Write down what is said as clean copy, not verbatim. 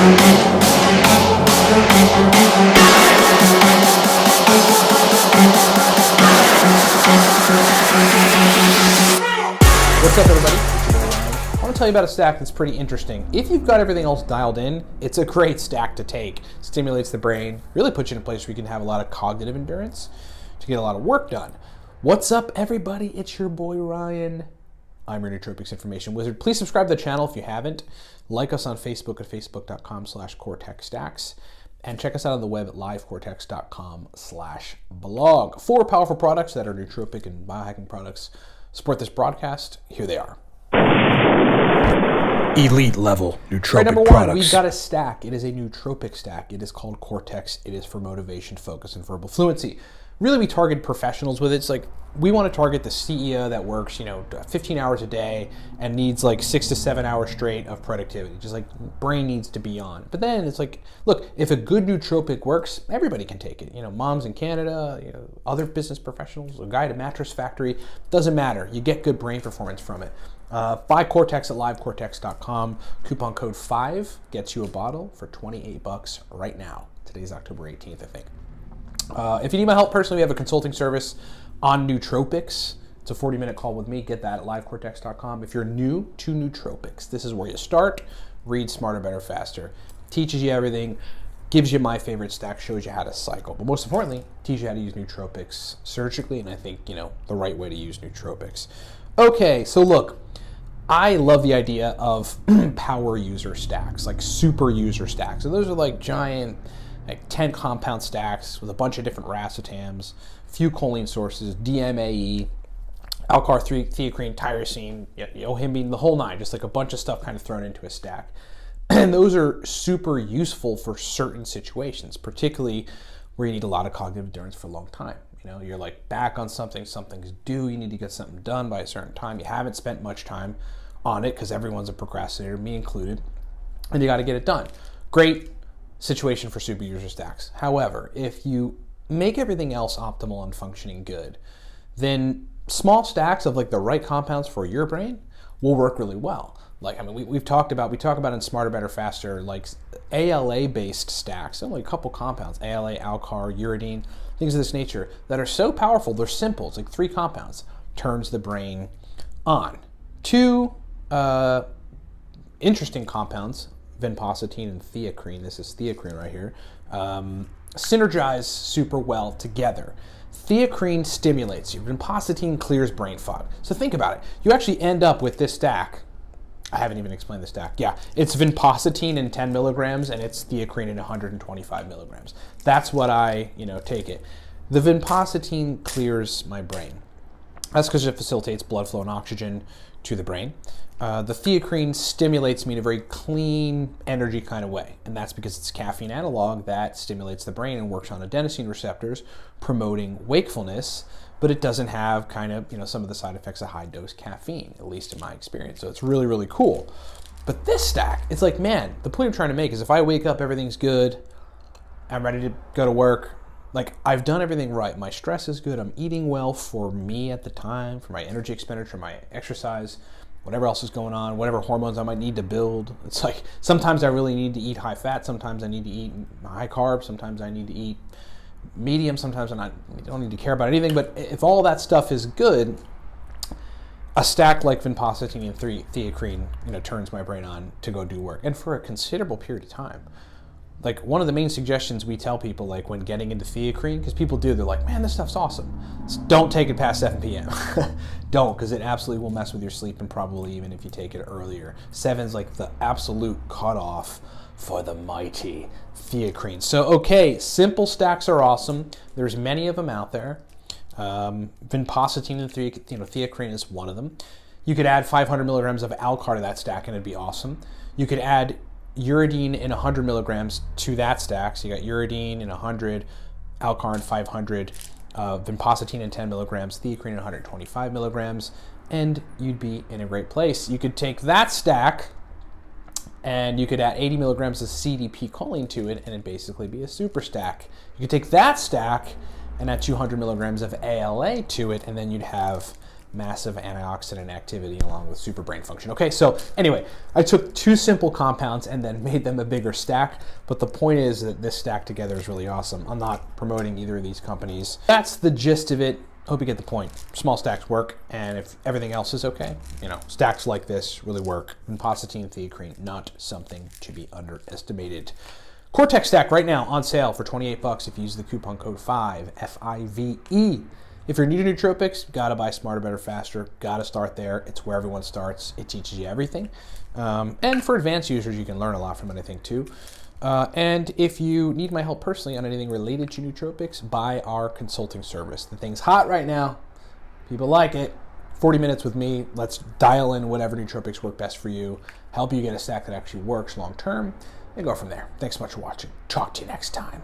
What's up, everybody? I want to tell you about a stack that's pretty interesting. If you've got everything else dialed in, it's a great stack to take. Stimulates the brain, really puts you in a place where you can have a lot of cognitive endurance to get a lot of work done. What's up, everybody? It's your boy, Ryan. I'm your Nootropics Information Wizard. Please subscribe to the channel if you haven't. Like us on Facebook at facebook.com/CortexStacks. And check us out on the web at livecortex.com/blog. 4 powerful products that are nootropic and biohacking products support this broadcast. Here they are. Elite level nootropic Number one, products. we've got a stack. It is a nootropic stack. It is called Cortex. It is for motivation, focus, and verbal fluency. Really, we target professionals with it. It's like we want to target the CEO that works, 15 hours a day and needs like 6 to 7 hours straight of productivity. Just like brain needs to be on. But then it's like, look, if a good nootropic works, everybody can take it. Moms in Canada, other business professionals, a guy at a mattress factory, doesn't matter. You get good brain performance from it. Buy Cortex at livecortex.com. Coupon code 5 gets you a bottle for $28 right now. Today's October 18th, I think. If you need my help personally, we have a consulting service on nootropics. It's a 40-minute call with me. Get that at livecortex.com. If you're new to nootropics, this is where you start. Read Smarter, Better, Faster. Teaches you everything. Gives you my favorite stack. Shows you how to cycle. But most importantly, teaches you how to use nootropics surgically. And I think, the right way to use nootropics. Okay, so look. I love the idea of power user stacks, like super user stacks. So those are like giant, 10 compound stacks with a bunch of different racetams, few choline sources, DMAE, alkyl-theacrine, tyrosine, yohimbine, the whole nine, just like a bunch of stuff kind of thrown into a stack. And those are super useful for certain situations, particularly where you need a lot of cognitive endurance for a long time. You're like back on something, something's due, you need to get something done by a certain time. You haven't spent much time on it because everyone's a procrastinator, me included, and you got to get it done. Great situation for super user stacks. However, if you make everything else optimal and functioning good, then small stacks of like the right compounds for your brain will work really well. We talk about in Smarter, Better, Faster, like ALA-based stacks, only a couple compounds, ALA, alcar, uridine, things of this nature that are so powerful, they're simple. It's like 3 compounds, turns the brain on. 2 interesting compounds, Vinpocetine and Theacrine, this is Theacrine right here, synergize super well together. Theacrine stimulates you. Vinpocetine clears brain fog. So think about it. You actually end up with this stack. I haven't even explained the stack. Yeah, it's Vinpocetine in 10 milligrams and it's Theacrine in 125 milligrams. That's what I, take it. The Vinpocetine clears my brain. That's because it facilitates blood flow and oxygen to the brain. The Theacrine stimulates me in a very clean energy kind of way. And that's because it's a caffeine analog that stimulates the brain and works on adenosine receptors, promoting wakefulness, but it doesn't have kind of, some of the side effects of high dose caffeine, at least in my experience. So it's really, really cool. But this stack, it's like, man, the point I'm trying to make is if I wake up, everything's good, I'm ready to go to work, like I've done everything right. My stress is good. I'm eating well for me at the time, for my energy expenditure, my exercise, whatever else is going on, whatever hormones I might need to build. It's like sometimes I really need to eat high fat. Sometimes I need to eat high carb. Sometimes I need to eat medium. Sometimes I don't need to care about anything. But if all that stuff is good, a stack like Vinpocetine and Theacrine, turns my brain on to go do work, and for a considerable period of time. Like one of the main suggestions we tell people, like when getting into Theacrine, because people do, they're like, man, this stuff's awesome. Don't take it past 7 p.m. Don't, because it absolutely will mess with your sleep, and probably even if you take it earlier. 7's like the absolute cutoff for the Mighty Theacrine. So, okay, simple stacks are awesome. There's many of them out there. Vinpocetine and Theacrine is one of them. You could add 500 milligrams of alcar to that stack, and it'd be awesome. You could add uridine in 100 milligrams to that stack. So you got uridine in 100, alcar in 500, Vinpocetine in 10 milligrams, Theacrine in 125 milligrams, and you'd be in a great place. You could take that stack and you could add 80 milligrams of CDP choline to it, and it'd basically be a super stack. You could take that stack and add 200 milligrams of ALA to it, and then you'd have massive antioxidant activity along with super brain function. Okay, so anyway, I took two simple compounds and then made them a bigger stack, but the point is that this stack together is really awesome. I'm not promoting either of these companies. That's the gist of it. Hope you get the point. Small stacks work, and if everything else is okay, you know, stacks like this really work. Vinpocetine, Theacrine, not something to be underestimated. Cortex stack right now on sale for 28 bucks if you use the coupon code 5, F-I-V-E. If you're new to nootropics, gotta buy Smarter, Better, Faster. Gotta start there. It's where everyone starts. It teaches you everything. And for advanced users, you can learn a lot from it, I think, too. And if you need my help personally on anything related to nootropics, buy our consulting service. The thing's hot right now. People like it. 40 minutes with me. Let's dial in whatever nootropics work best for you, help you get a stack that actually works long term, and go from there. Thanks so much for watching. Talk to you next time.